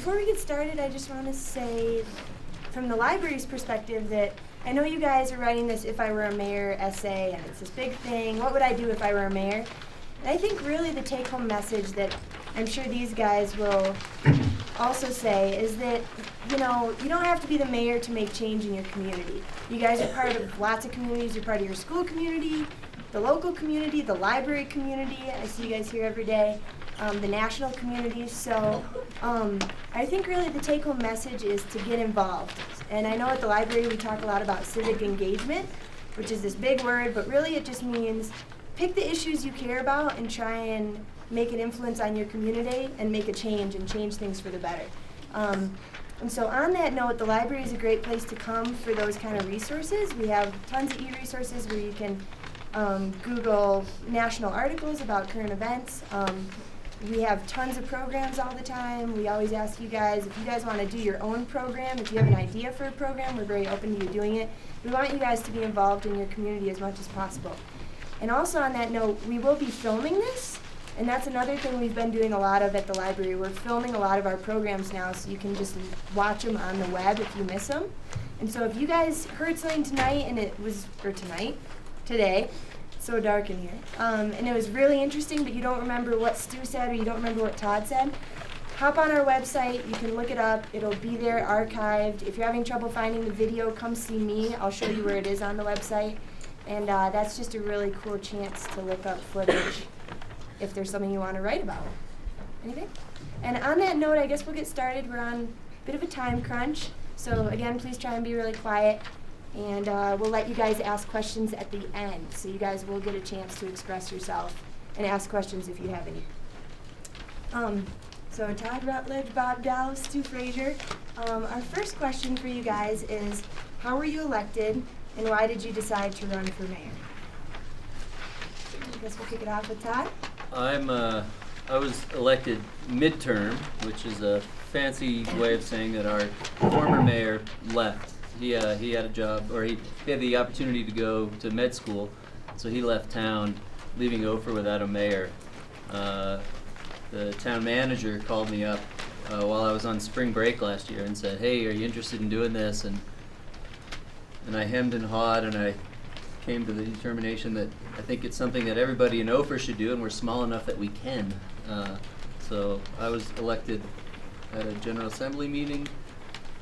before we get started, I just want to say, from the library's perspective, that I know you guys are writing this If I Were a Mayor essay, and it's this big thing, what would I do if I were a mayor? And I think really the take-home message that I'm sure these guys will also say is that, you know, you don't have to be the mayor to make change in your community. You guys are part of lots of communities. You're part of your school community, the local community, the library community. I see you guys here every day. The national community. So I think really the take-home message is to get involved. And I know at the library we talk a lot about civic engagement, which is this big word, but really it just means pick the issues you care about and try and make an influence on your community and make a change and change things for the better. And so on that note, the library is a great place to come for those kind of resources. We have tons of e-resources where you can Google national articles about current events. We have tons of programs all the time. We always ask you guys, if you guys want to do your own program, if you have an idea for a program, we're very open to you doing it. We want you guys to be involved in your community as much as possible. And also on that note, we will be filming this, and that's another thing we've been doing a lot of at the library. We're filming a lot of our programs now, so you can just watch them on the web if you miss them. And so if you guys heard something tonight, and it was, or today, so dark in here, and it was really interesting, but you don't remember what Stu said or you don't remember what Todd said, hop on our website, you can look it up, it'll be there archived. If you're having trouble finding the video, come see me, I'll show you where it is on the website. And that's just a really cool chance to look up footage if there's something you want to write about. Anything? And on that note, I guess we'll get started. We're on a bit of a time crunch, so again, please try and be really quiet. And we'll let you guys ask questions at the end, so you guys will get a chance to express yourself and ask questions if you have any. So Todd Rutledge, Bob Dallas, Stu Frazier. Our first question for you guys is, how were you elected, and why did you decide to run for mayor? I guess we'll kick it off with Todd. I was elected midterm, which is a fancy way of saying that our former mayor left. He had a job, or he had the opportunity to go to med school, so he left town, leaving Ophir without a mayor. The town manager called me up while I was on spring break last year and said, "Hey, are you interested in doing this?" And I hemmed and hawed, and I came to the determination that I think it's something that everybody in Ophir should do, and we're small enough that we can. So I was elected at a General Assembly meeting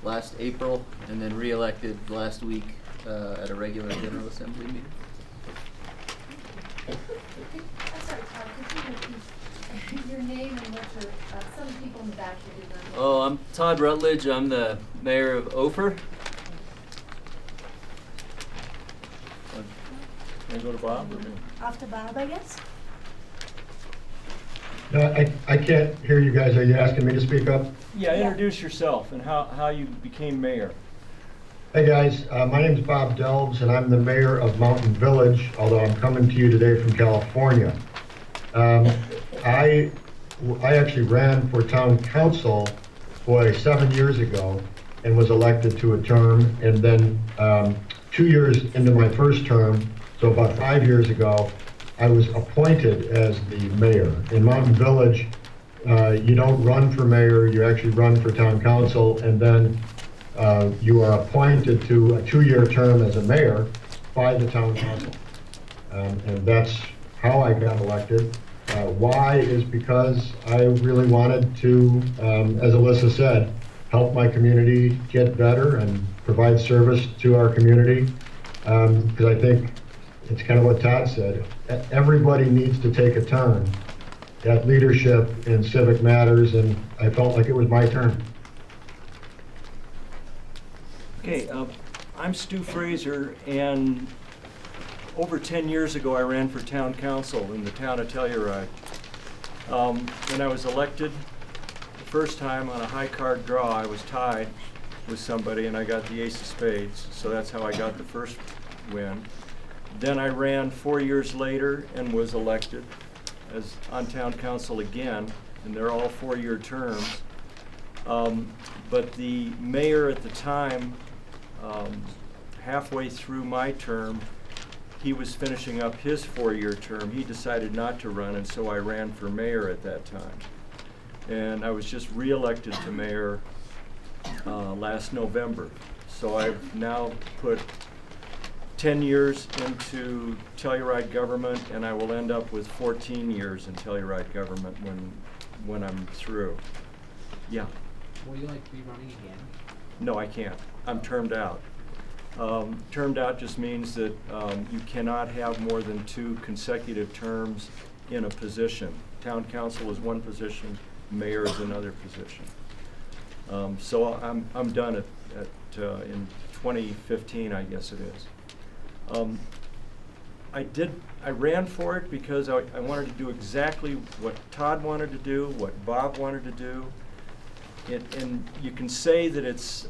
last April, and then re-elected last week at a regular General Assembly meeting. I'm sorry, Todd, could you repeat your name and what your, some people in the back here did not know. Oh, I'm Todd Rutledge. I'm the mayor of Ophir. Can I go to Bob or me? Off to Bob, I guess. No, I can't hear you guys. Are you asking me to speak up? Yeah, introduce yourself and how you became mayor. Hey guys, my name is Bob Delves and I'm the mayor of Mountain Village, although I'm coming to you today from California. I actually ran for town council 7 years ago and was elected to a term, and then 2 years into my first term, so about 5 years ago, I was appointed as the mayor. In Mountain Village, you don't run for mayor, you actually run for town council, and then you are appointed to a 2-year term as a mayor by the town council. And that's how I got elected. Why is because I really wanted to, as Alyssa said, help my community get better and provide service to our community. Because I think it's kind of what Todd said. Everybody needs to take a turn at leadership in civic matters, and I felt like it was my turn. Okay, I'm Stu Frazier, and over 10 years ago I ran for town council in the town of Telluride. When I was elected the first time on a high card draw, I was tied with somebody and I got the ace of spades, so that's how I got the first win. Then I ran 4 years later and was elected as on town council again, and they're all 4-year terms. But the mayor at the time, halfway through my term, he was finishing up his 4-year term. He decided not to run, and so I ran for mayor at that time. and I was just re-elected to mayor last November. So I've now put 10 years into Telluride government, and I will end up with 14 years in Telluride government when I'm through. Yeah. Would you like to be running again? No, I can't. I'm termed out. Termed out just means that you cannot have more than 2 consecutive terms in a position. Town council is one position, mayor is another position. So I'm done in 2015, I guess it is. I ran for it because I wanted to do exactly what Todd wanted to do, what Bob wanted to do. And you can say that it's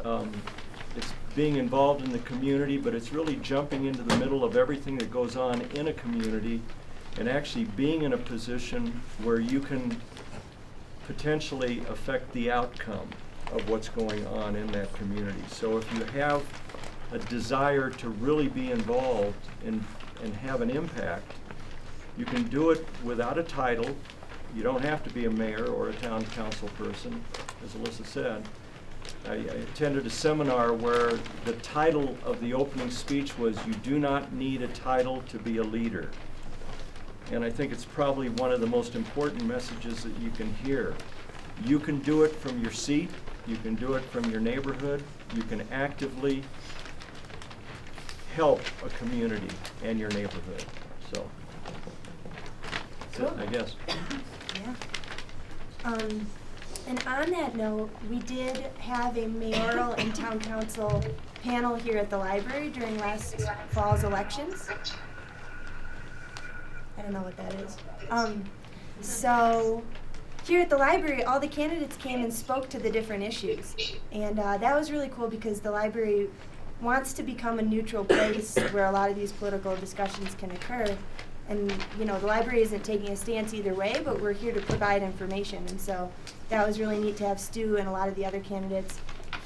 being involved in the community, but it's really jumping into the middle of everything that goes on in a community and actually being in a position where you can potentially affect the outcome of what's going on in that community. So if you have a desire to really be involved and have an impact, you can do it without a title. You don't have to be a mayor or a town council person, as Alyssa said. I attended a seminar where the title of the opening speech was, "You do not need a title to be a leader." And I think it's probably one of the most important messages that you can hear. You can do it from your seat, you can do it from your neighborhood, you can actively help a community and your neighborhood. So, that's it, I guess. Yeah. And on that note, we did have a mayoral and town council panel here at the library during last fall's elections. I don't know what that is. So here at the library, all the candidates came and spoke to the different issues. And that was really cool because the library wants to become a neutral place where a lot of these political discussions can occur. And, you know, the library isn't taking a stance either way, but we're here to provide information. And so that was really neat to have Stu and a lot of the other candidates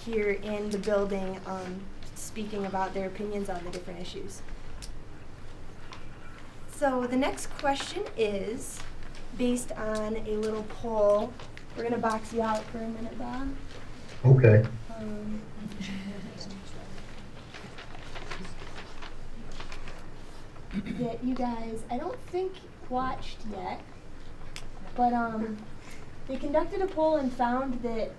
here in the building speaking about their opinions on the different issues. So the next question is based on a little poll. We're going to box you out for a minute, Bob. Okay. That you guys, I don't think watched yet, but they conducted a poll and found that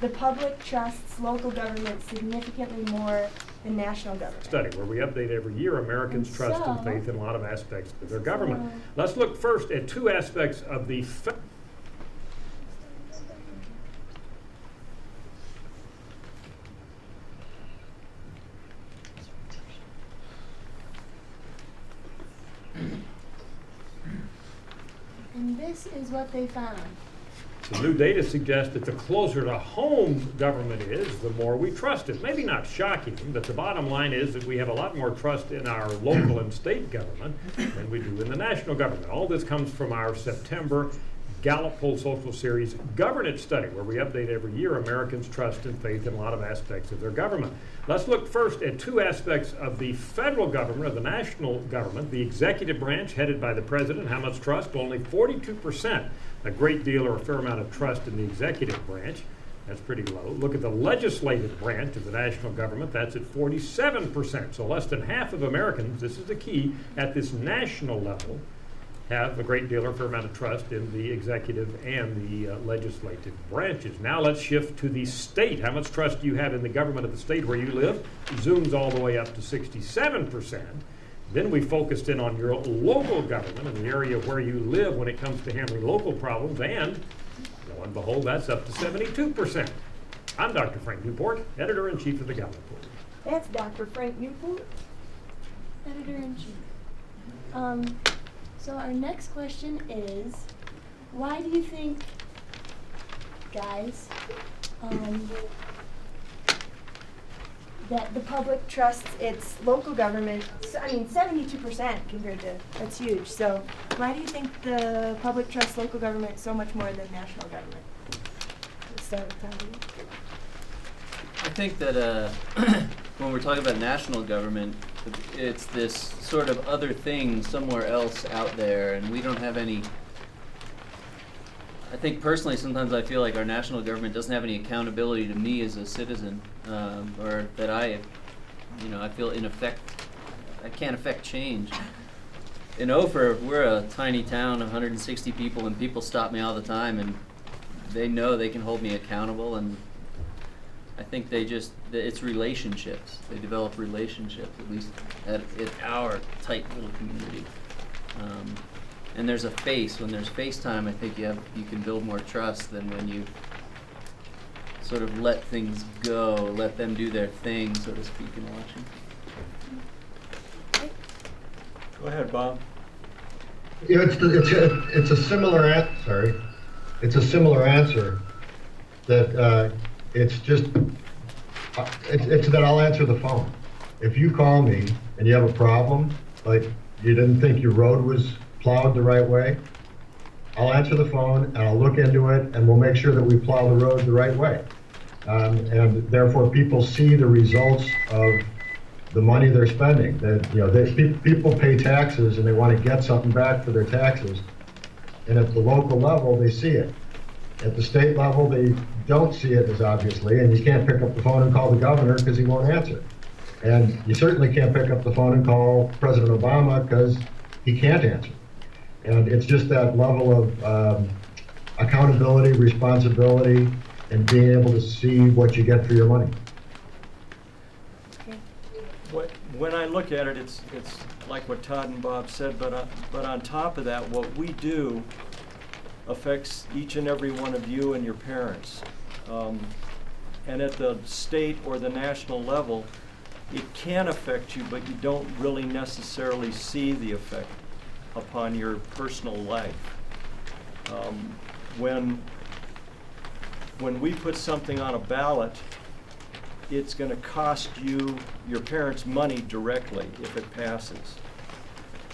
the public trusts local government significantly more than national government. Study where we update every year Americans' trust and faith in a lot of aspects of their government. Let's look first at 2 aspects of the And this is what they found. The new data suggests that the closer to home government is, the more we trust it. Maybe not shocking, but the bottom line is that we have a lot more trust in our local and state government than we do in the national government. All this comes from our September Gallup Poll Social Series Governance Study, where we update every year Americans' trust and faith in a lot of aspects of their government. Let's look first at 2 aspects of the federal government, or the national government. The executive branch, headed by the president, how much trust? Only 42%. A great deal or a fair amount of trust in the executive branch. That's pretty low. Look at the legislative branch of the national government. That's at 47%. So less than half of Americans, this is the key, at this national level, have a great deal or fair amount of trust in the executive and the legislative branches. Now let's shift to the state. How much trust do you have in the government of the state where you live? Zooms all the way up to 67%. Then we focused in on your local government in the area where you live when it comes to handling local problems, and lo and behold, that's up to 72%. I'm Dr. Frank Newport, Editor-in-Chief of the Gallup Report. That's Dr. Frank Newport, Editor-in-Chief. So our next question is, why do you think, guys, that the public trusts its local government? I mean, 72% compared to, that's huge. So why do you think the public trusts local government so much more than national government? Let's start with Todd. I think that when we're talking about national government, it's this sort of other thing somewhere else out there, and we don't have any I think personally, sometimes I feel like our national government doesn't have any accountability to me as a citizen, or that I feel I can't affect change. In Ophir, we're a tiny town, 160 people, and people stop me all the time, and they know they can hold me accountable, and I think it's relationships. They develop relationships, at least at our tight little community. And there's when there's face time, I think you can build more trust than when you sort of let things go, let them do their thing, so to speak, in Washington. Go ahead, Bob. You know, it's a similar answer. It's a similar answer that it's that I'll answer the phone. If you call me and you have a problem, like you didn't think your road was plowed the right way, I'll answer the phone and I'll look into it and we'll make sure that we plow the road the right way. And therefore people see the results of the money they're spending. People pay taxes and they want to get something back for their taxes. And at the local level, they see it. At the state level, they don't see it as obviously, and you can't pick up the phone and call the governor because he won't answer. And you certainly can't pick up the phone and call President Obama because he can't answer. And it's just that level of accountability, responsibility, and being able to see what you get for your money. When I look at it, it's like what Todd and Bob said, but on top of that, what we do affects each and every one of you and your parents. And at the state or the national level, it can affect you, but you don't really necessarily see the effect upon your personal life. When we put something on a ballot, it's going to cost you, your parents, money directly if it passes.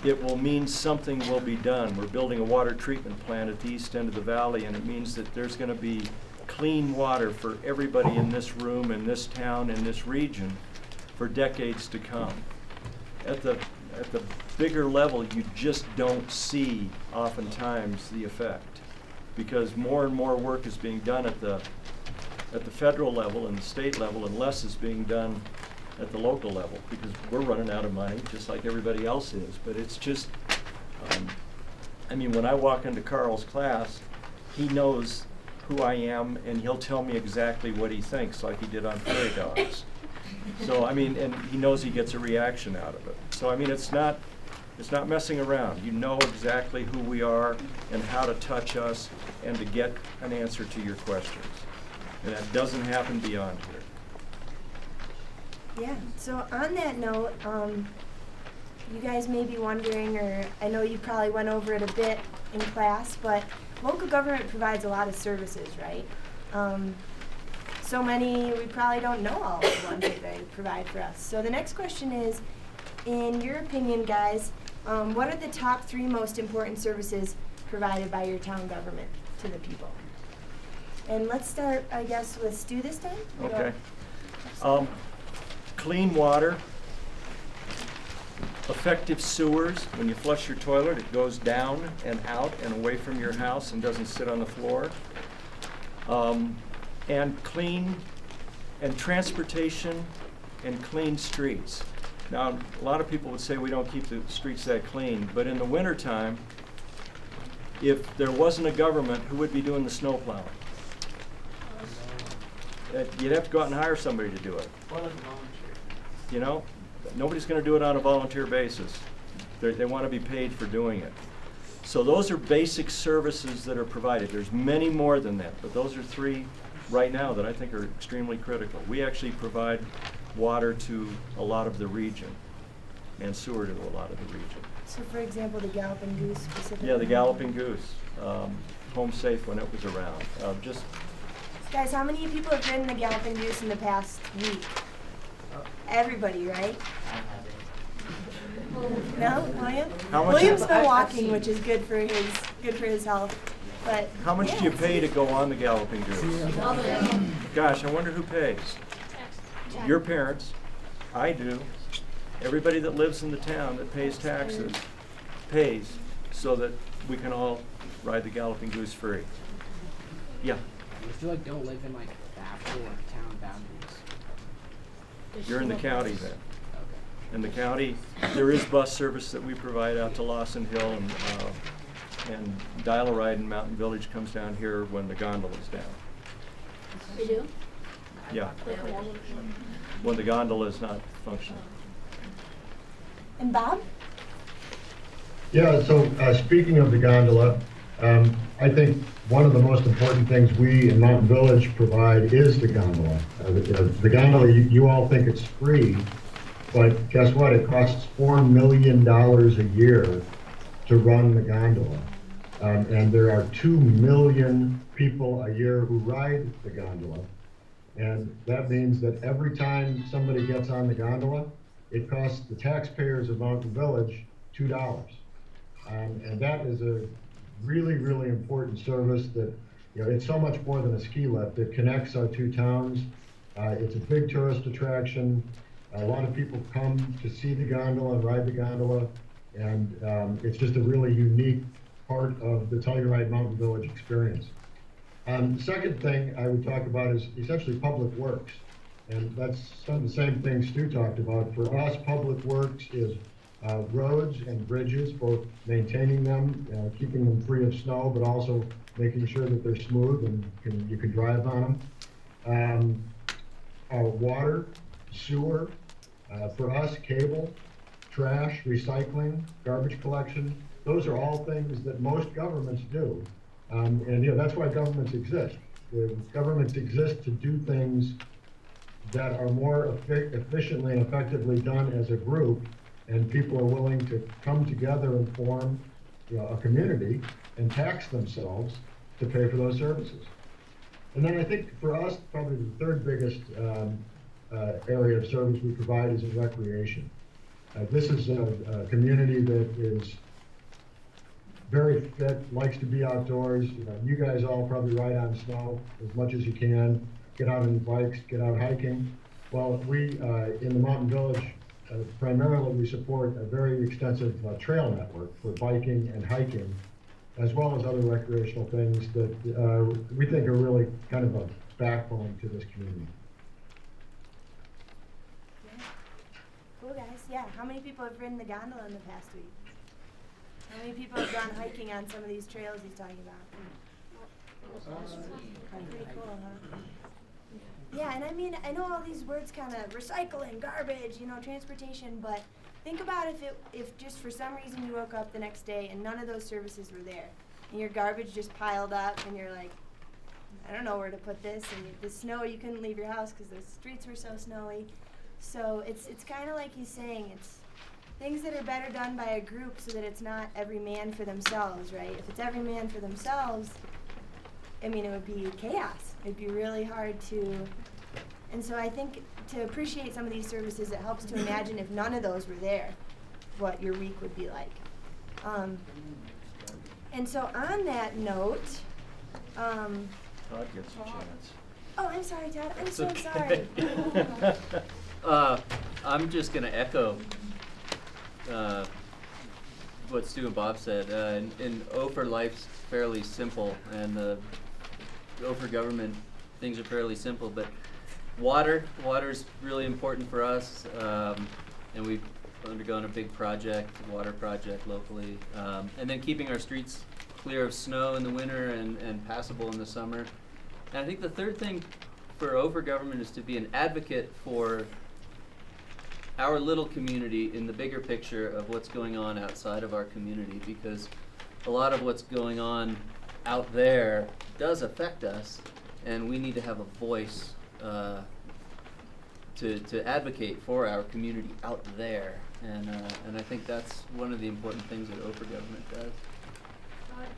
It will mean something will be done. We're building a water treatment plant at the east end of the valley, and it means that there's going to be clean water for everybody in this room, in this town, in this region for decades to come. At the bigger level, you just don't see oftentimes the effect, because more and more work is being done at the federal level and the state level, and less is being done at the local level, because we're running out of money just like everybody else is. But it's just, when I walk into Carl's class, he knows who I am and he'll tell me exactly what he thinks, like he did on Prairie Dogs. So and he knows he gets a reaction out of it. So it's not messing around. You know exactly who we are and how to touch us and to get an answer to your questions. And that doesn't happen beyond here. Yeah, so on that note, you guys may be wondering, or I know you probably went over it a bit in class, but local government provides a lot of services, right? So many, we probably don't know all of the ones that they provide for us. So the next question is, in your opinion, guys, what are the top 3 most important services provided by your town government to the people? And let's start, I guess, with Stu this time. Okay. Clean water, effective sewers. When you flush your toilet, it goes down and out and away from your house and doesn't sit on the floor. And clean, and transportation and clean streets. Now, a lot of people would say we don't keep the streets that clean, but in the wintertime, if there wasn't a government, who would be doing the snow plowing? You'd have to go out and hire somebody to do it. Nobody's going to do it on a volunteer basis. They want to be paid for doing it. So those are basic services that are provided. There's many more than that, but those are 3 right now that I think are extremely critical. We actually provide water to a lot of the region and sewer to a lot of the region. So for example, the Galloping Goose specifically? Yeah, the Galloping Goose, Home Safe when it was around. Guys, how many people have ridden the Galloping Goose in the past week? Everybody, right? No, William? William's been walking, which is good for his health. But how much do you pay to go on the Galloping Goose? Gosh, I wonder who pays. Your parents. I do. Everybody that lives in the town that pays taxes pays so that we can all ride the Galloping Goose free. Yeah, If you like don't live in like the actual like town boundaries. you're in the county then. Okay. In the county, there is bus service that we provide out to Lawson Hill, and Telluride and Mountain Village comes down here when the gondola's down. You do? Yeah, when the gondola is not functioning. And Bob? Yeah, so speaking of the gondola, I think one of the most important things we in Mountain Village provide is the gondola. The gondola, you all think it's free, but guess what? It costs $4 million a year to run the gondola. And there are 2 million people a year who ride the gondola. And that means that every time somebody gets on the gondola, it costs the taxpayers of Mountain Village $2. And that is a really, really important service that, it's so much more than a ski lift. It connects our two towns. It's a big tourist attraction. A lot of people come to see the gondola and ride the gondola. And it's just a really unique part of the Telluride Mountain Village experience. The second thing I would talk about is essentially public works. And that's some of the same things Stu talked about. For us, public works is roads and bridges, both maintaining them, keeping them free of snow, but also making sure that they're smooth and you can drive on them. Water, sewer, for us, cable, trash, recycling, garbage collection. Those are all things that most governments do. And that's why governments exist. Governments exist to do things that are more efficiently and effectively done as a group, and people are willing to come together and form a community and tax themselves to pay for those services. And then I think for us, probably the third biggest area of service we provide is in recreation. This is a community that is very fit, likes to be outdoors. You guys all probably ride on snow as much as you can, get out on bikes, get out hiking. Well, we, in the Mountain Village, primarily we support a very extensive trail network for biking and hiking, as well as other recreational things that we think are really kind of a backbone to this community. Yeah. Cool, guys. Yeah, how many people have ridden the gondola in the past week? How many people have gone hiking on some of these trails he's talking about? Pretty cool, huh? Yeah, and I mean, I know all these words kind of recycling, garbage, transportation, but think about if just for some reason you woke up the next day and none of those services were there, and your garbage just piled up, and you're like, I don't know where to put this, and the snow, you couldn't leave your house because the streets were so snowy. So it's kind of like he's saying, it's things that are better done by a group so that it's not every man for themselves, right? If it's every man for themselves, I mean, it would be chaos. It'd be really hard to, and so I think to appreciate some of these services, it helps to imagine if none of those were there, what your week would be like. And so on that note, Todd gets a chance. oh, I'm sorry, Todd. I'm It's so okay. sorry. I'm just gonna echo what Stu and Bob said. In Ophir, life's fairly simple, and the Ophir government, things are fairly simple, but water's really important for us, and we've undergone a big water project locally, and then keeping our streets clear of snow in the winter and passable in the summer. And I think the third thing for Ophir government is to be an advocate for our little community in the bigger picture of what's going on outside of our community, because a lot of what's going on out there does affect us, and we need to have a voice to advocate for our community out there, and I think that's one of the important things that Ophir government does.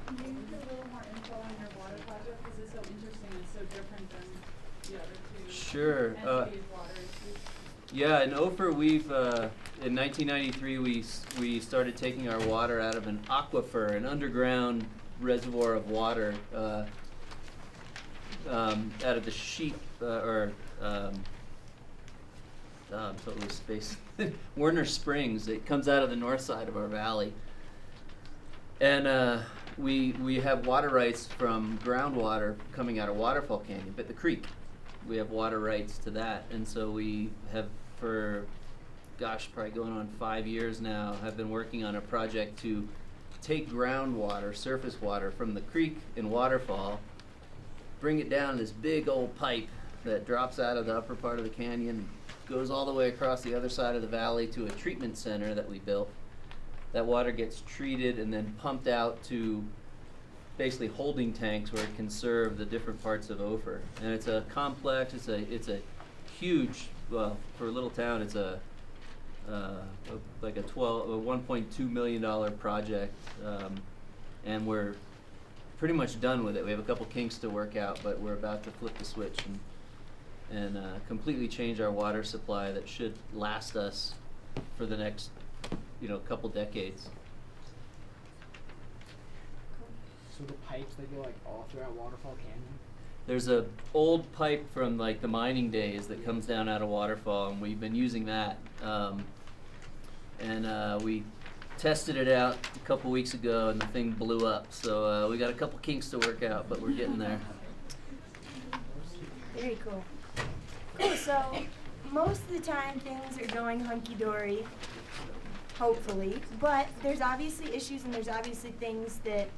Can you give a little more info on your water project? Because it's so interesting and so different than the other two. Sure. Entities' water issues. Yeah, in Ophir, we've in 1993 we started taking our water out of an aquifer, an underground reservoir of water, out of the sheep I'm totally spaced. Werner Springs. It comes out of the north side of our valley, and we have water rights from groundwater coming out of Waterfall Canyon, but the creek, we have water rights to that, and so we have for, gosh, probably going on 5 years now, have been working on a project to take groundwater, surface water from the creek in Waterfall, bring it down this big old pipe that drops out of the upper part of the canyon, goes all the way across the other side of the valley to a treatment center that we built. That water gets treated and then pumped out to basically holding tanks where it can serve the different parts of Ophir. And it's a complex, it's a huge, well, for a little town, it's like a $1.2 million project, and we're pretty much done with it. We have a couple kinks to work out, but we're about to flip the switch and completely change our water supply that should last us for the next, couple decades. So the pipes, they go like all throughout Waterfall Canyon? There's a old pipe from like the mining days that comes down out of Waterfall, and we've been using that. We tested it out a couple weeks ago, and the thing blew up. So we got a couple kinks to work out, but we're getting there. Very cool. Cool, so most of the time things are going hunky-dory, hopefully, but there's obviously issues and there's obviously things that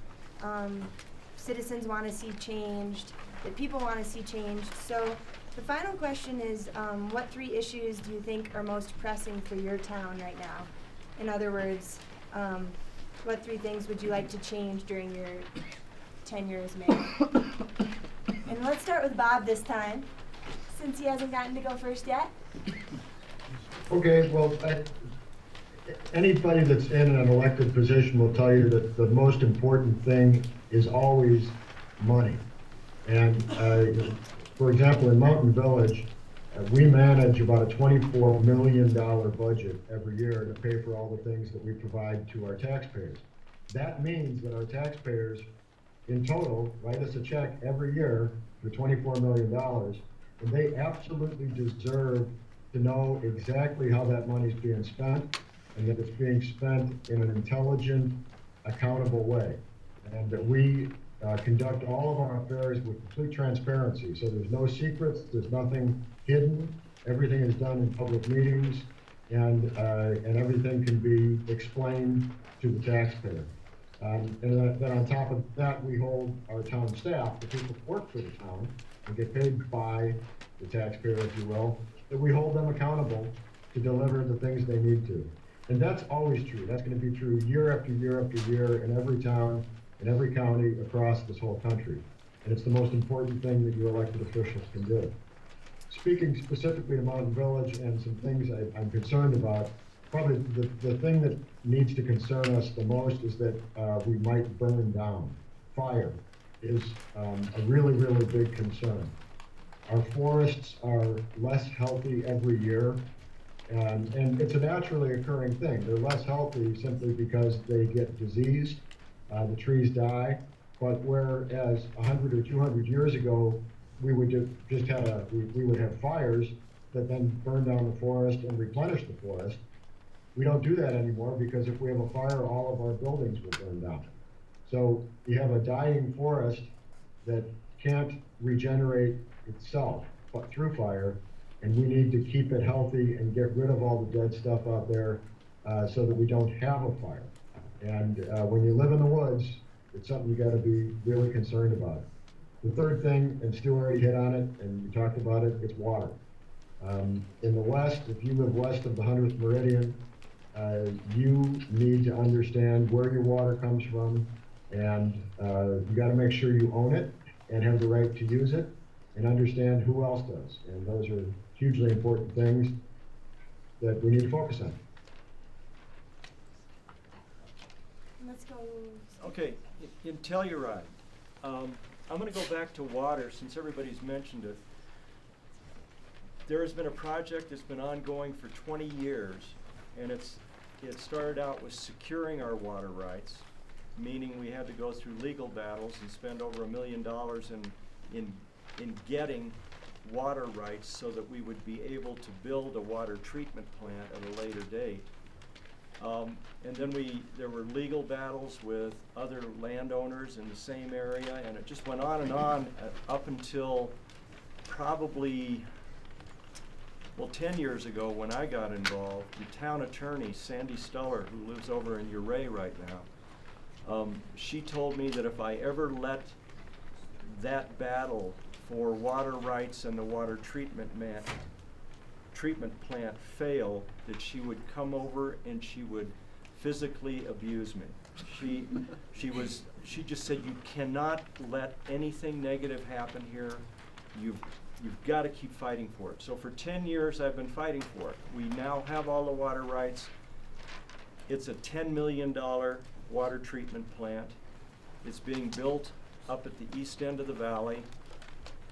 citizens want to see changed, that people want to see changed. So the final question is, what 3 issues do you think are most pressing for your town right now? In other words, what 3 things would you like to change during your tenure as mayor? And let's start with Bob this time, since he hasn't gotten to go first yet. Okay, well, anybody that's in an elected position will tell you that the most important thing is always money. And for example, in Mountain Village, we manage about a $24 million budget every year to pay for all the things that we provide to our taxpayers. That means that our taxpayers in total write us a check every year for $24 million, and they absolutely deserve to know exactly how that money's being spent, and that it's being spent in an intelligent, accountable way. And that we conduct all of our affairs with complete transparency. So there's no secrets, there's nothing hidden. Everything is done in public meetings, and everything can be explained to the taxpayer. And then on top of that, we hold our town staff, the people who work for the town, and get paid by the taxpayer, if you will, that we hold them accountable to deliver the things they need to. And that's always true. That's going to be true year after year after year in every town, in every county across this whole country. And it's the most important thing that your elected officials can do. Speaking specifically to Mountain Village and some things I'm concerned about, probably the thing that needs to concern us the most is that we might burn down. Fire is a really, really big concern. Our forests are less healthy every year, and it's a naturally occurring thing. They're less healthy simply because they get diseased, the trees die, but whereas 100 or 200 years ago, we would we would have fires that then burn down the forest and replenish the forest. We don't do that anymore because if we have a fire, all of our buildings will burn down. So you have a dying forest that can't regenerate itself but through fire, and we need to keep it healthy and get rid of all the dead stuff out there so that we don't have a fire. And when you live in the woods, it's something you got to be really concerned about. The third thing, and Stu already hit on it, and you talked about it, it's water. In the west, if you live west of the 100th meridian, you need to understand where your water comes from, and you got to make sure you own it and have the right to use it, and understand who else does. And those are hugely important things that we need to focus on. Let's go. Okay, in Telluride, I'm going to go back to water since everybody's mentioned it. There has been a project that's been ongoing for 20 years, and it started out with securing our water rights, meaning we had to go through legal battles and spend over $1 million in getting water rights so that we would be able to build a water treatment plant at a later date. And then there were legal battles with other landowners in the same area, and it just went on and on up until probably, well, 10 years ago when I got involved. The town attorney, Sandy Stuller, who lives over in Uray right now, she told me that if I ever let that battle for water rights and the water treatment plant fail, that she would come over and she would physically abuse me. She just said, you cannot let anything negative happen here. You've got to keep fighting for it. So for 10 years I've been fighting for it. We now have all the water rights. It's a $10 million water treatment plant. It's being built up at the east end of the valley.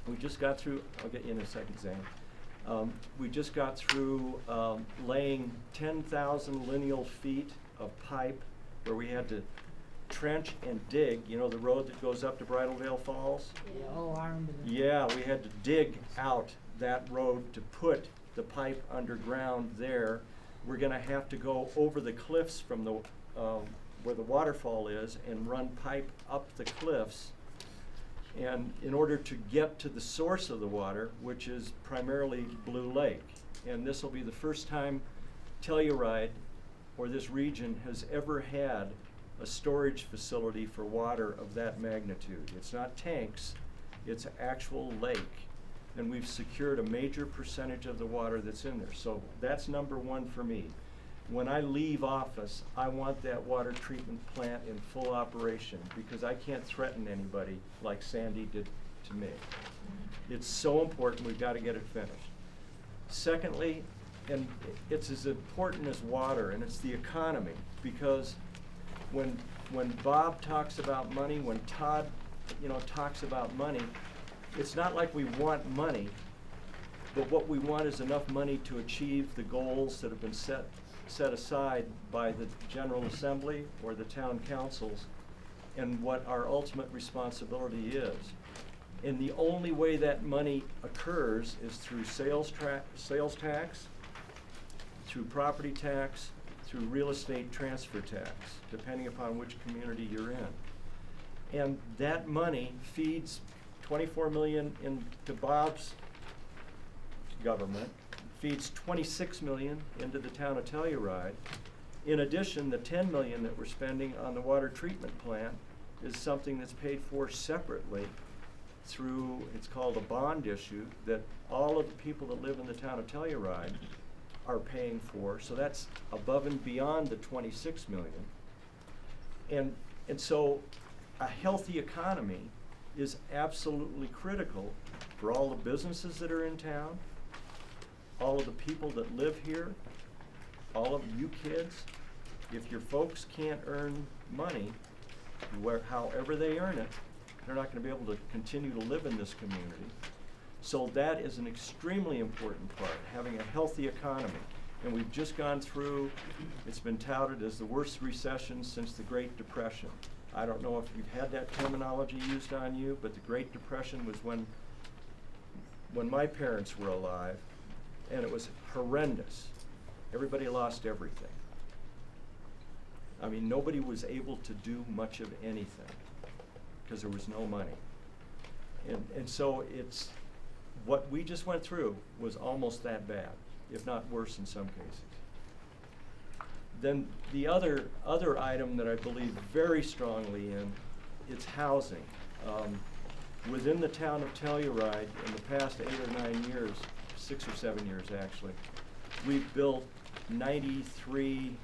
We just got through, I'll get you in a second, Zane. We just got through laying 10,000 lineal feet of pipe where we had to trench and dig, you know, the road that goes up to Bridalveil Falls? Yeah, oh, I remember that. Yeah, we had to dig out that road to put the pipe underground there. We're gonna have to go over the cliffs from the, where the waterfall is and run pipe up the cliffs. And in order to get to the source of the water, which is primarily Blue Lake. And this will be the first time Telluride, or this region, has ever had a storage facility for water of that magnitude. It's not tanks, it's actual lake. And we've secured a major percentage of the water that's in there. So that's number one for me. When I leave office, I want that water treatment plant in full operation because I can't threaten anybody like Sandy did to me. It's so important, we've got to get it finished. Secondly, and it's as important as water, and it's the economy, because when Bob talks about money, when Todd, talks about money, it's not like we want money, but what we want is enough money to achieve the goals that have been set aside by the General Assembly or the town councils, and what our ultimate responsibility is. And the only way that money occurs is through sales tax, through property tax, through real estate transfer tax, depending upon which community you're in. And that money feeds $24 million into Bob's government, feeds $26 million into the town of Telluride. In addition, the $10 million that we're spending on the water treatment plant is something that's paid for separately through, it's called a bond issue, that all of the people that live in the town of Telluride are paying for. So that's above and beyond the $26 million. And so a healthy economy is absolutely critical for all the businesses that are in town, all of the people that live here, all of you kids. If your folks can't earn money, however they earn it, they're not going to be able to continue to live in this community. So that is an extremely important part, having a healthy economy. And we've just gone through, it's been touted as the worst recession since the Great Depression. I don't know if you've had that terminology used on you, but the Great Depression was when my parents were alive, and it was horrendous. Everybody lost everything. I mean, nobody was able to do much of anything because there was no money. And so it's, what we just went through was almost that bad, if not worse in some cases. Then the other item that I believe very strongly in, it's housing. Within the town of Telluride, in the past 8 or 9 years, 6 or 7 years actually, we've built 93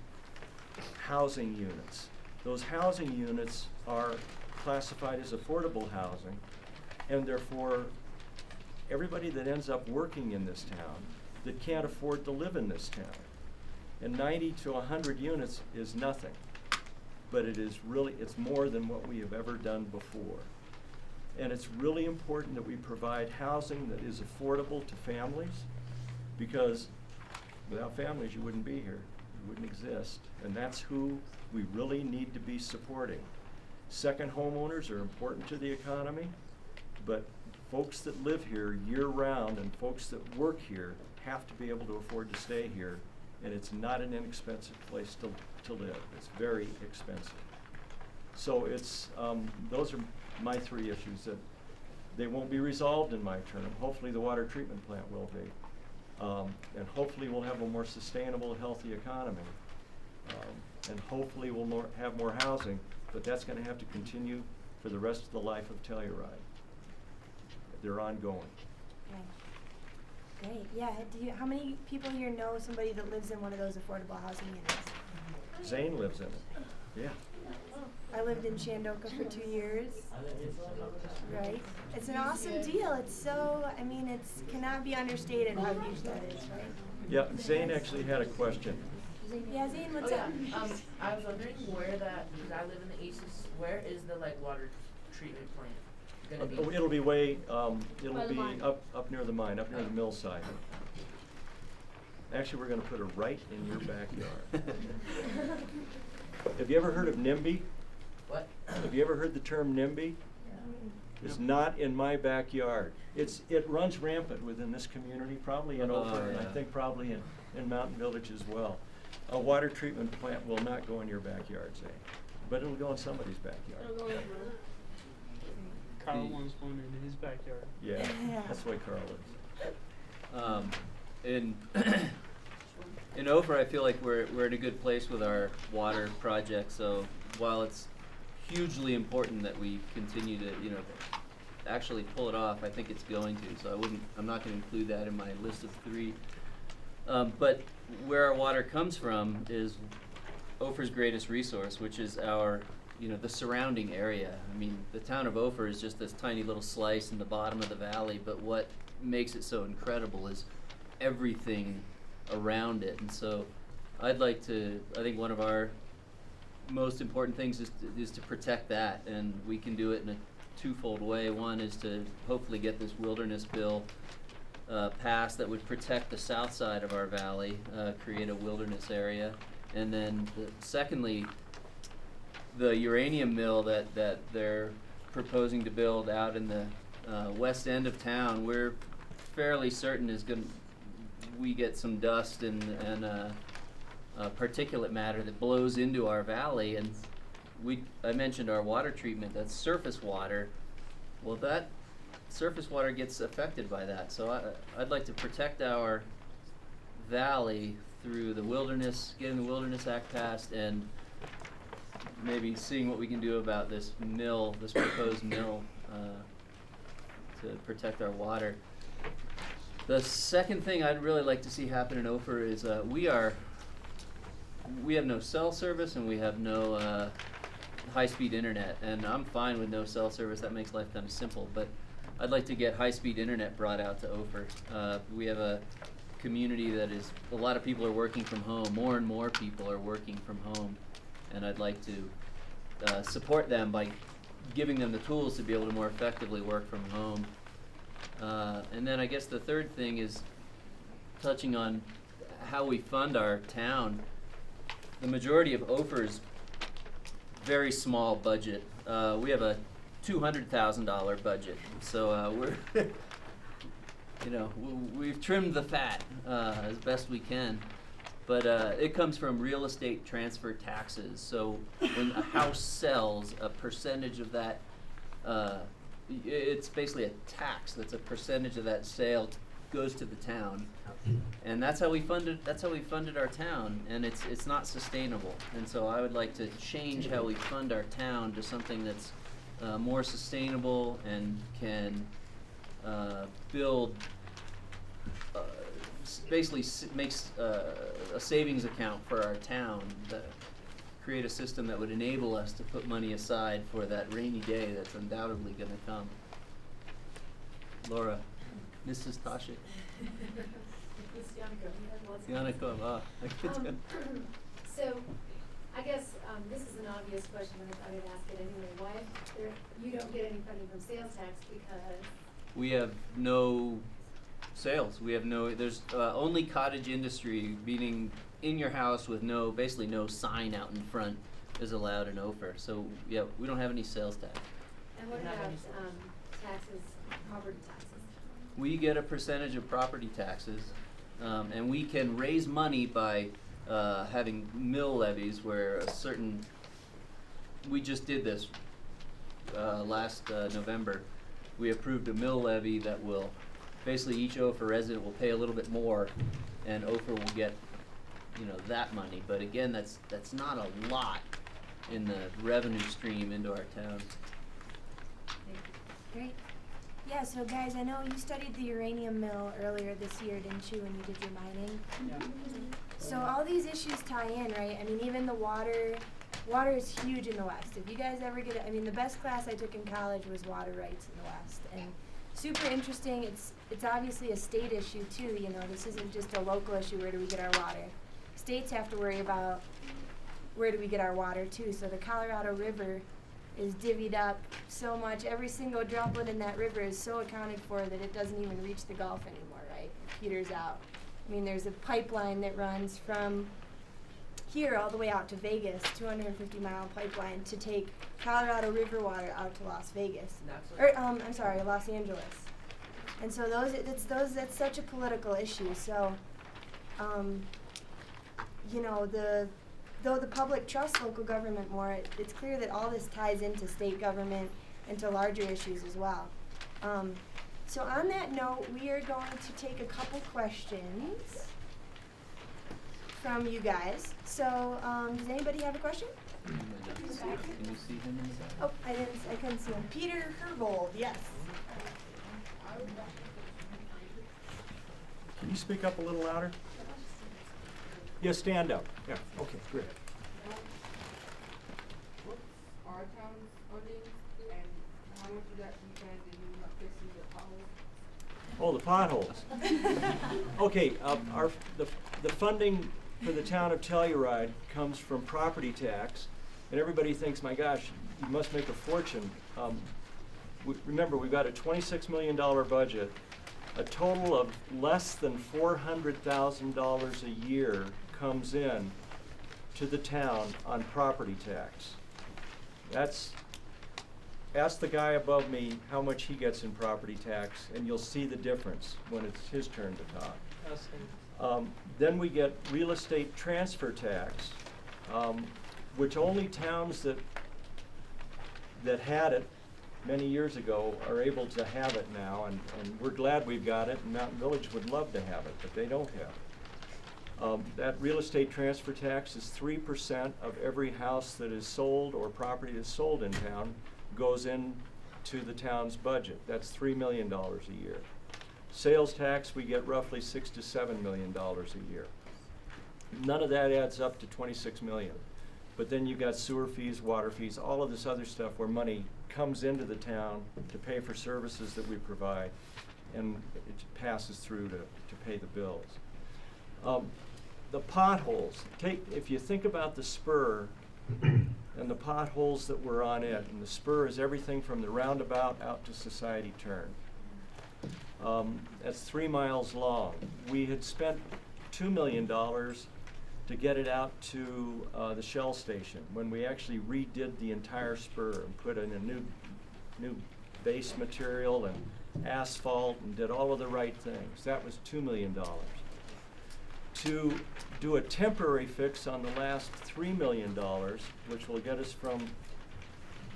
housing units. Those housing units are classified as affordable housing, and therefore everybody that ends up working in this town that can't afford to live in this town. And 90 to 100 units is nothing, but it's more than what we have ever done before. And it's really important that we provide housing that is affordable to families, because without families you wouldn't be here, you wouldn't exist. And that's who we really need to be supporting. Second homeowners are important to the economy, but folks that live here year-round and folks that work here have to be able to afford to stay here and it's not an inexpensive place to live. It's very expensive. So it's, those are my three issues that they won't be resolved in my term. Hopefully the water treatment plant will be. And hopefully we'll have a more sustainable, healthy economy. And hopefully we'll have more housing, but that's gonna have to continue for the rest of the life of Telluride. They're ongoing. Okay. Great. Yeah. How many people here know somebody that lives in one of those affordable housing units? Zane lives in it. Yeah. I lived in Shandoka for 2 years. Right. It's an awesome deal. It's so, I mean, it's cannot be understated how huge that is, right? Yeah, Zane actually had a question. Yeah, Zane, what's Oh, up? yeah. I was wondering where because I live in the east, where is the water treatment plant gonna be? It'll be way, it'll By the be mine. up near the mine, up near the mill side. Actually, we're gonna put it right in your backyard. Have you ever heard of NIMBY? What? Have you ever heard the term NIMBY? It's not in my backyard. It runs rampant within this community, probably in Ophir, and I yeah. think probably in Mountain Village as well. A water treatment plant will not go in your backyard, Zane, but it'll go in somebody's backyard. It'll go in mine. Carl wants one in his backyard. Yeah, Yeah. that's the way Carl lives. In Ophir, I feel like we're in a good place with our water project. So while it's hugely important that we continue to, actually pull it off, I think it's going to. So I'm not going to include that in my list of 3. But where our water comes from is Ophir's greatest resource, which is our, the surrounding area. I mean, the town of Ophir is just this tiny little slice in the bottom of the valley, but what makes it so incredible is everything around it. And so I think one of our most important things is to protect that, and we can do it in a twofold way. One is to hopefully get this wilderness bill passed that would protect the south side of our valley, create a wilderness area. And then secondly, the uranium mill that they're proposing to build out in the west end of town, we're fairly certain we get some dust and particulate matter that blows into our valley. And I mentioned our water treatment, that's surface water. Well, that surface water gets affected by that. So I'd like to protect our valley through the wilderness, getting the Wilderness Act passed, and maybe seeing what we can do about this proposed mill, to protect our water. The second thing I'd really like to see happen in Ophir is we have no cell service and we have no high-speed internet, and I'm fine with no cell service. That makes life kind of simple, but I'd like to get high-speed internet brought out to Ophir. We have a community that is, a lot of people are working from home. More and more people are working from home, and I'd like to support them by giving them the tools to be able to more effectively work from home. And then I guess the third thing is touching on how we fund our town. The majority of Ophir's very small budget. We have a $200,000 budget, so we're we've trimmed the fat as best we can. But it comes from real estate transfer taxes. So when a house sells, a percentage of that, it's basically a tax. That's a percentage of that sale goes to the town, and that's how we funded. That's how we funded our town, and it's not sustainable. And so I would like to change how we fund our town to something that's more sustainable and can build. Basically makes a savings account for our town, create a system that would enable us to put money aside for that rainy day that's undoubtedly going to come. Laura, Mrs. Tasha. Yannikov, So, I guess this is an obvious question, but I thought I'd ask it anyway. Why you don't get any funding from sales tax? Because we have no sales. There's only cottage industry, meaning in your house with basically no sign out in front is allowed in Ophir. So yeah, we don't have any sales tax. and what about taxes, property taxes? We get a percentage of property taxes, And we can raise money by having mill levies where a certain, we just did this last November. We approved a mill levy that will, basically each Ophir resident will pay a little bit more, and Ophir will get, that money. But again, that's not a lot in the revenue stream into our town. Great. Yeah, so guys, I know you studied the uranium mill earlier this year, didn't you, when you did your mining? Yeah. So all these issues tie in, right? I mean, even the water is huge in the West. If you guys ever get it, I mean, the best class I took in college was water rights in the West. And super interesting. It's obviously a state issue too, this isn't just a local issue, where do we get our water? States have to worry about where do we get our water too. So the Colorado River is divvied up so much. Every single droplet in that river is so accounted for that it doesn't even reach the Gulf anymore, right? It peters out. I mean, there's a pipeline that runs from here all the way out to Vegas, 250-mile pipeline to take Colorado River water out to Las Vegas. Los Angeles. And so that's such a political issue. So, though the public trusts local government more, it's clear that all this ties into state government and to larger issues as well. So on that note, we are going to take a couple questions from you guys. So does anybody have a question? Can you see him in the back? Oh, I couldn't see him. Peter Herbold, yes. Can you speak up a little louder? Yeah, stand up. Yeah, okay, great. What's our town's funding and how much of that you plan to use on fixing the potholes? Oh, the potholes. Okay, the funding for the town of Telluride comes from property tax, and everybody thinks, my gosh, you must make a fortune. Remember, we've got a $26 million budget. A total of less than $400,000 a year comes in to the town on property tax. Ask the guy above me how much he gets in property tax, and you'll see the difference when it's his turn to talk. Then we get real estate transfer tax, which only towns that had it many years ago are able to have it now, and we're glad we've got it, and Mountain Village would love to have it, but they don't have it. That real estate transfer tax is 3% of every house that is sold or property that's sold in town goes into the town's budget. That's $3 million a year. Sales tax, we get roughly $6 to $7 million a year. None of that adds up to 26 million. But then you've got sewer fees, water fees, all of this other stuff where money comes into the town to pay for services that we provide, and it passes through to pay the bills. The potholes, if you think about the spur and the potholes that were on it, and the spur is everything from the roundabout out to Society Turn. That's 3 miles long. We had spent $2 million to get it out to the Shell station when we actually redid the entire spur and put in a new base material and asphalt and did all of the right things. That was $2 million. To do a temporary fix on the last $3 million, which will get us from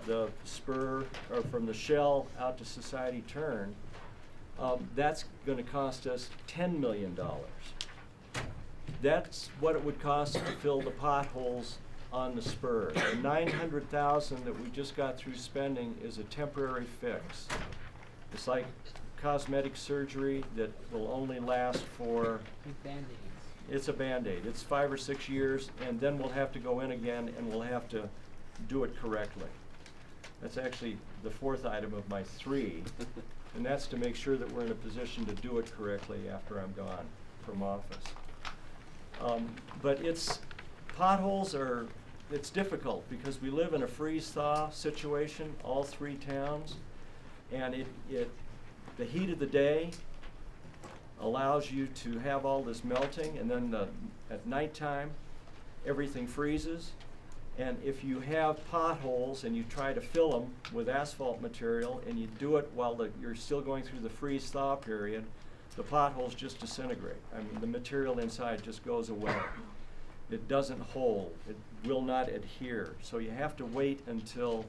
the spur or from the Shell out to Society Turn, that's going to cost us $10 million. That's what it would cost to fill the potholes on the spur. The $900,000 that we just got through spending is a temporary fix. It's like cosmetic surgery that will only last for. Band-Aids. It's a Band-Aid. It's 5 or 6 years, and then we'll have to go in again and we'll have to do it correctly. That's actually the 4th item of my 3, and that's to make sure that we're in a position to do it correctly after I'm gone from office. But potholes it's difficult because we live in a freeze-thaw situation, all 3 towns, and the heat of the day allows you to have all this melting, and then at nighttime, everything freezes. And if you have potholes and you try to fill them with asphalt material and you do it while you're still going through the freeze-thaw period, the potholes just disintegrate. I mean, the material inside just goes away. It doesn't hold. It will not adhere. So you have to wait until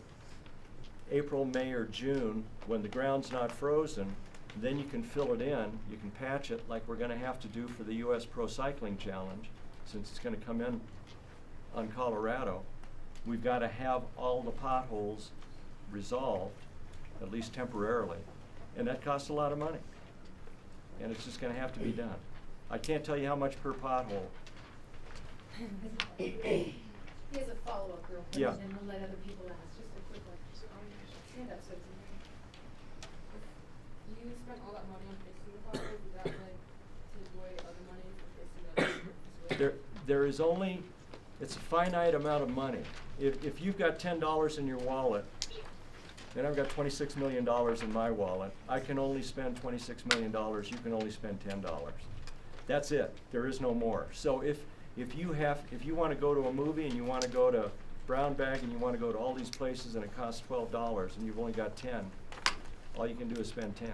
April, May, or June, when the ground's not frozen. Then you can fill it in. You can patch it like we're going to have to do for the U.S. Pro Cycling Challenge, since it's going to come in on Colorado. We've got to have all the potholes resolved, at least temporarily, and that costs a lot of money. And it's just going to have to be done. I can't tell you how much per pothole. He has a follow-up real quick, Yeah. and then we'll let other people ask, just a quick one. Stand up so it's You spent all that money on fixing the potholes, is that like take away other money for fixing the There is only, it's a finite amount of money. If you've got $10 in your wallet, and I've got $26 million in my wallet, I can only spend $26 million, you can only spend $10. That's it, there is no more. So if you want to go to a movie and you want to go to Brown Bag and you want to go to all these places and it costs $12 and you've only got 10, all you can do is spend 10.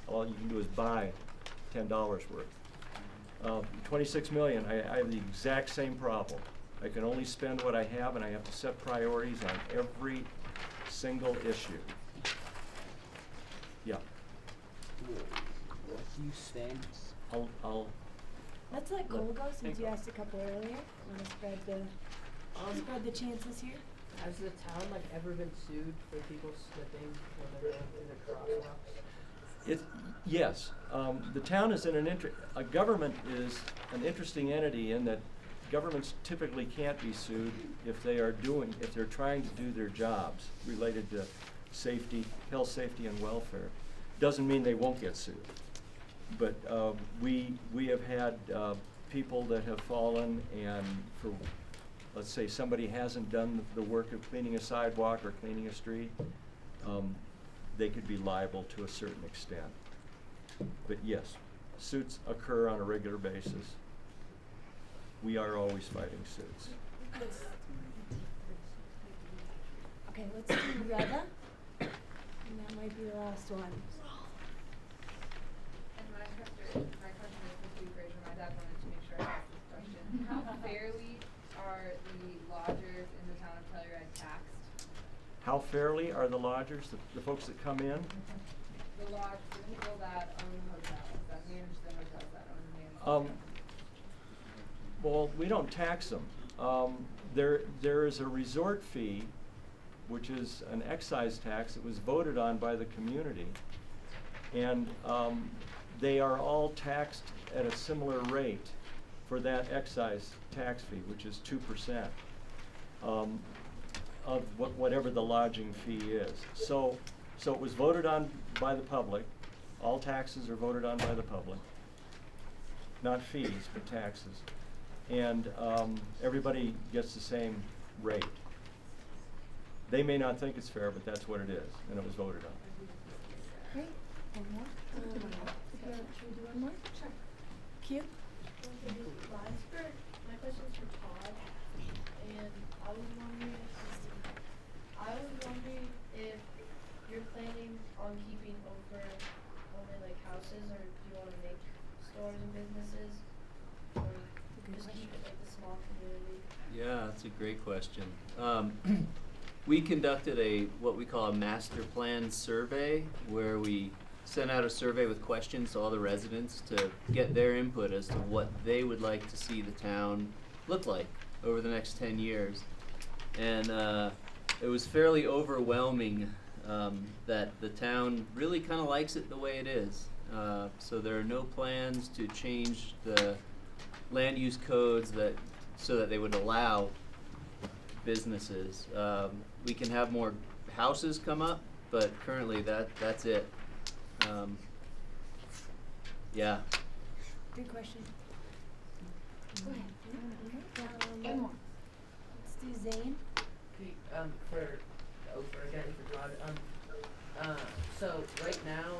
All you can do is buy $10 worth. 26 million, I have the exact same problem. I can only spend what I have, and I have to set priorities on every single issue. Yeah. What do you spend? I'll Let's let Cole go since you asked a couple earlier. Want to spread the chances here? Has the town like ever been sued for people slipping when they're going through the crosswalks? Yes. The town is in a government is an interesting entity in that governments typically can't be sued if they're trying to do their jobs related to safety, health, safety, and welfare. Doesn't mean they won't get sued. But we have had people that have fallen, and for, let's say somebody hasn't done the work of cleaning a sidewalk or cleaning a street, they could be liable to a certain extent. But yes, suits occur on a regular basis. We are always fighting suits. Okay, let's do Reva. And that might be the last one. And my question is for Steve Fraser. My dad wanted to make sure I asked this question. How fairly are the lodgers in the town of Telluride taxed? How fairly are the lodgers, the folks that come in? The lodge, the people that own the hotels, that manage the hotels, that own and manage the hotels. Well, we don't tax them. There is a resort fee, which is an excise tax that was voted on by the community. And they are all taxed at a similar rate for that excise tax fee, which is 2% of whatever the lodging fee is. So it was voted on by the public. All taxes are voted on by the public. Not fees, but taxes. And everybody gets the same rate. They may not think it's fair, but that's what it is, and it was voted on. Great. One more. Should we do one more? Sure. Q? My question's for Todd, and I was wondering if you're planning on keeping Ophir only like houses, or do you want to make stores and businesses, or just keep it like the small community? Yeah, that's a great question. We conducted what we call a master plan survey, where we sent out a survey with questions to all the residents to get their input as to what they would like to see the town look like over the next 10 years. And it was fairly overwhelming that the town really kind of likes it the way it is. So there are no plans to change the land use codes so that they would allow businesses. We can have more houses come up, but currently that's it. Yeah. Good question. Go ahead. One more. Let's do Zane. Okay, for Ophir again, for Todd. So right now,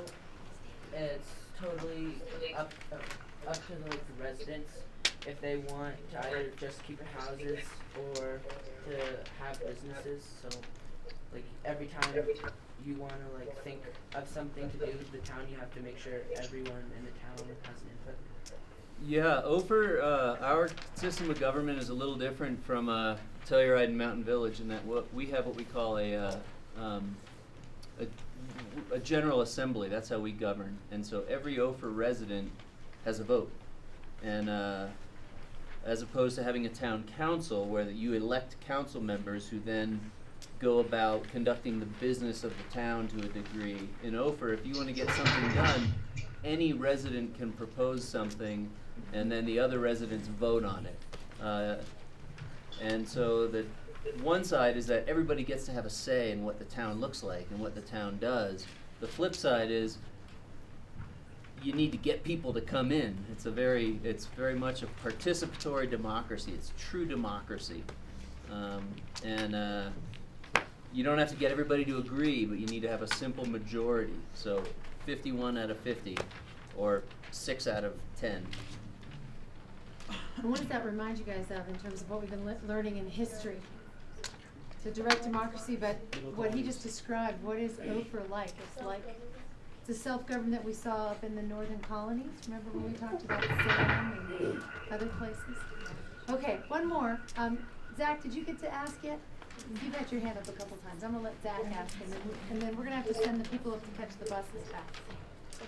it's totally up to the residents if they want to either just keep their houses or to have businesses. So like every time you wanna like think of something to do with the town, you have to make sure everyone in the town has an input? Yeah, Ophir, our system of government is a little different from Telluride and Mountain Village in that we have what we call a general assembly. That's how we govern. And so every Ophir resident has a vote. And as opposed to having a town council where you elect council members who then go about conducting the business of the town to a degree. In Ophir, if you want to get something done, any resident can propose something and then the other residents vote on it. And so the one side is that everybody gets to have a say in what the town looks like and what the town does. The flip side is you need to get people to come in. It's very much a participatory democracy. It's true democracy. You don't have to get everybody to agree, but you need to have a simple majority. So 51 out of 50 or 6 out of 10. And what does that remind you guys of in terms of what we've been learning in history? It's a direct democracy, but what he just described, what is Ophir like? It's a self-government we saw up in the northern colonies. Remember when we talked about Salem and other places? Okay, one more. Zach, did you get to ask yet? You've had your hand up a couple times. I'm gonna let Zach ask, and then we're gonna have to send the people up to catch the buses back.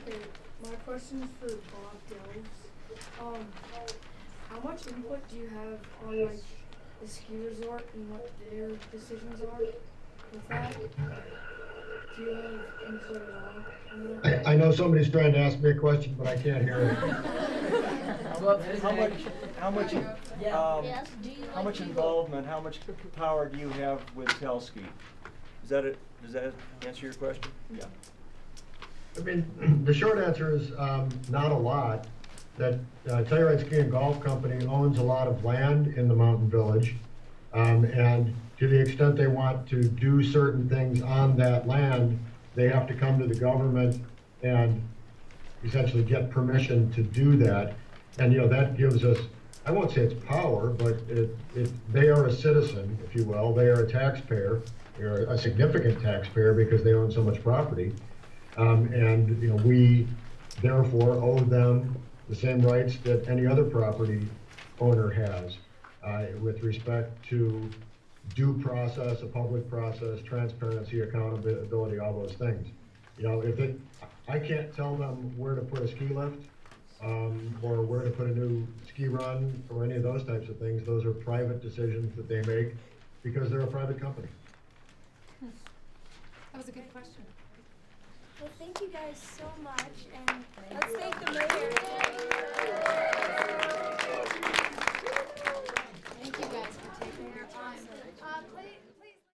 Okay, my question is for Bob Delves. How much input do you have on like the ski resort and what their decisions are with that? Do you have input at all on that? I know somebody's trying to ask me a question, but I can't hear it. How much Yes, do you how much involvement, how much power do you have with Telski? Does that answer your question? Yeah. I mean, the short answer is not a lot. That Telluride Ski and Golf Company owns a lot of land in the mountain village, and to the extent they want to do certain things on that land, they have to come to the government and essentially get permission to do that. And that gives us, I won't say it's power, but they are a citizen, if you will. They are a taxpayer. They're a significant taxpayer because they own so much property, and we therefore owe them the same rights that any other property owner has with respect to due process, a public process, transparency, accountability, all those things. I can't tell them where to put a ski lift or where to put a new ski run or any of those types of things. Those are private decisions that they make because they're a private company. That was a good question. Well, thank you guys so much, and let's thank the mayor.